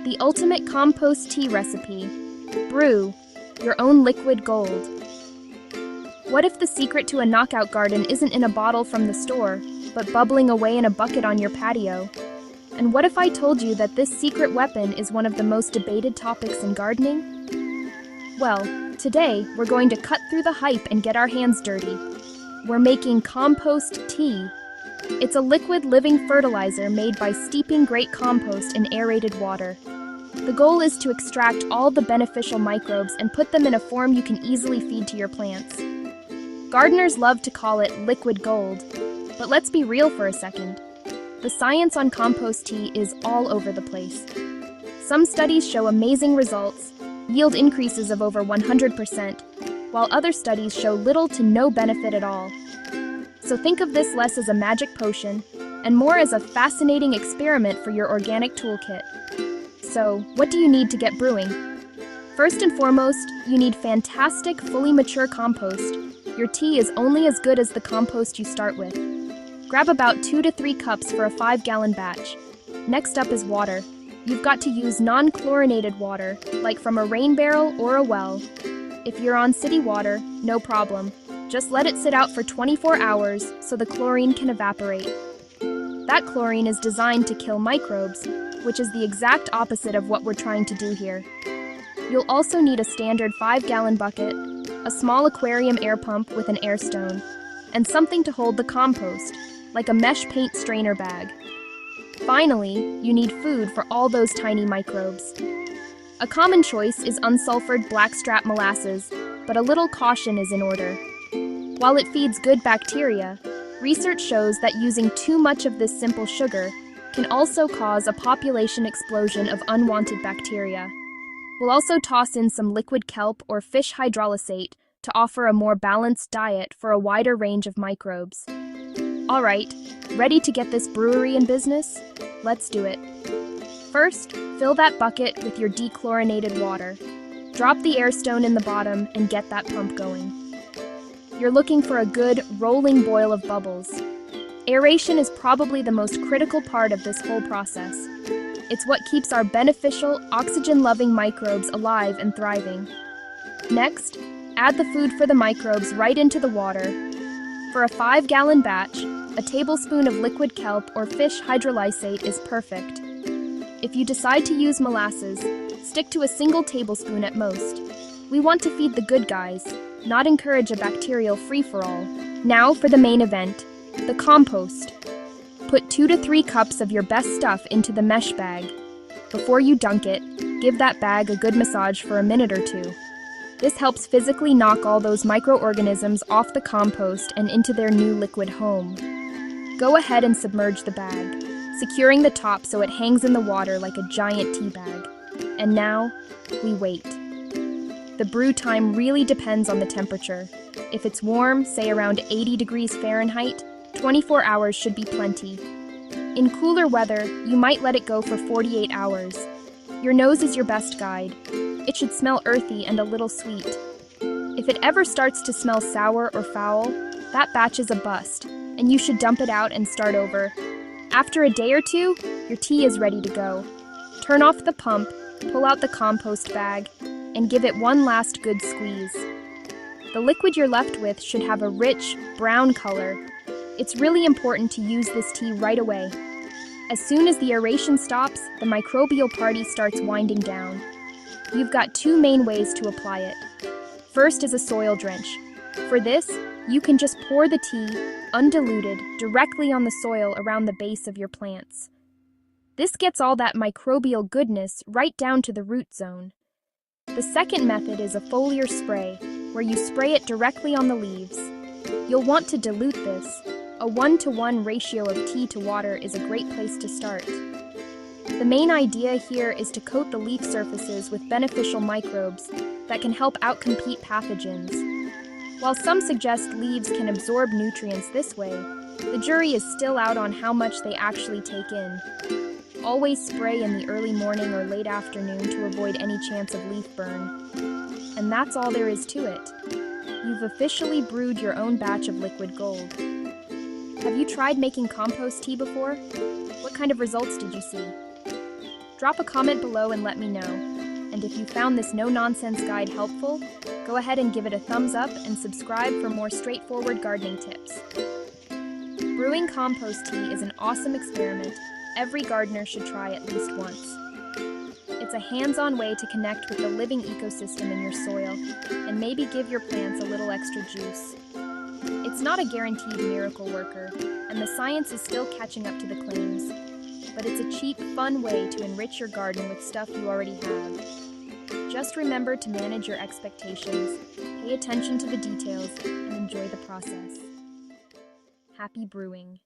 The ultimate compost tea recipe. Brew, your own liquid gold. What if the secret to a knockout garden isn't in a bottle from the store, but bubbling away in a bucket on your patio? And what if I told you that this secret weapon is one of the most debated topics in gardening? Well, today we're going to cut through the hype and get our hands dirty. We're making compost tea. It's a liquid living fertilizer made by steeping great compost in aerated water. The goal is to extract all the beneficial microbes and put them in a form you can easily feed to your plants. Gardeners love to call it liquid gold, but let's be real for a second. The science on compost tea is all over the place. Some studies show amazing results, yield increases of over 100%, while other studies show little to no benefit at all. So think of this less as a magic potion, and more as a fascinating experiment for your organic toolkit. So, what do you need to get brewing? First and foremost, you need fantastic, fully mature compost. Your tea is only as good as the compost you start with. Grab about 2 to 3 cups for a 5-gallon batch. Next up is water. You've got to use non-chlorinated water, like from a rain barrel or a well. If you're on city water, no problem. Just let it sit out for 24 hours so the chlorine can evaporate. That chlorine is designed to kill microbes, which is the exact opposite of what we're trying to do here. You'll also need a standard 5-gallon bucket, a small aquarium air pump with an air stone, and something to hold the compost, like a mesh paint strainer bag. Finally, you need food for all those tiny microbes. A common choice is unsulfured blackstrap molasses, but a little caution is in order. While it feeds good bacteria, research shows that using too much of this simple sugar can also cause a population explosion of unwanted bacteria. We'll also toss in some liquid kelp or fish hydrolysate to offer a more balanced diet for a wider range of microbes. All right, ready to get this brewery in business? Let's do it. First, fill that bucket with your dechlorinated water. Drop the air stone in the bottom and get that pump going. You're looking for a good, rolling boil of bubbles. Aeration is probably the most critical part of this whole process. It's what keeps our beneficial, oxygen-loving microbes alive and thriving. Next, add the food for the microbes right into the water. For a 5-gallon batch, a tablespoon of liquid kelp or fish hydrolysate is perfect. If you decide to use molasses, stick to a single tablespoon at most. We want to feed the good guys, not encourage a bacterial free-for-all. Now for the main event, the compost. Put 2 to 3 cups of your best stuff into the mesh bag. Before you dunk it, give that bag a good massage for a minute or 2. This helps physically knock all those microorganisms off the compost and into their new liquid home. Go ahead and submerge the bag, securing the top so it hangs in the water like a giant tea bag. And now, we wait. The brew time really depends on the temperature. If it's warm, say around 80 degrees Fahrenheit, 24 hours should be plenty. In cooler weather, you might let it go for 48 hours. Your nose is your best guide. It should smell earthy and a little sweet. If it ever starts to smell sour or foul, that batch is a bust, and you should dump it out and start over. After a day or 2, your tea is ready to go. Turn off the pump, pull out the compost bag, and give it one last good squeeze. The liquid you're left with should have a rich, brown color. It's really important to use this tea right away. As soon as the aeration stops, the microbial party starts winding down. You've got 2 main ways to apply it. First is a soil drench. For this, you can just pour the tea, undiluted, directly on the soil around the base of your plants. This gets all that microbial goodness right down to the root zone. The second method is a foliar spray, where you spray it directly on the leaves. You'll want to dilute this. A 1-to-1 ratio of tea to water is a great place to start. The main idea here is to coat the leaf surfaces with beneficial microbes that can help outcompete pathogens. While some suggest leaves can absorb nutrients this way, the jury is still out on how much they actually take in. Always spray in the early morning or late afternoon to avoid any chance of leaf burn. And that's all there is to it. You've officially brewed your own batch of liquid gold. Have you tried making compost tea before? What kind of results did you see? Drop a comment below and let me know. And if you found this no-nonsense guide helpful, go ahead and give it a thumbs up and subscribe for more straightforward gardening tips. Brewing compost tea is an awesome experiment every gardener should try at least once. It's a hands-on way to connect with the living ecosystem in your soil and maybe give your plants a little extra juice. It's not a guaranteed miracle worker, and the science is still catching up to the claims. But it's a cheap, fun way to enrich your garden with stuff you already have. Just remember to manage your expectations, pay attention to the details, and enjoy the process. Happy brewing!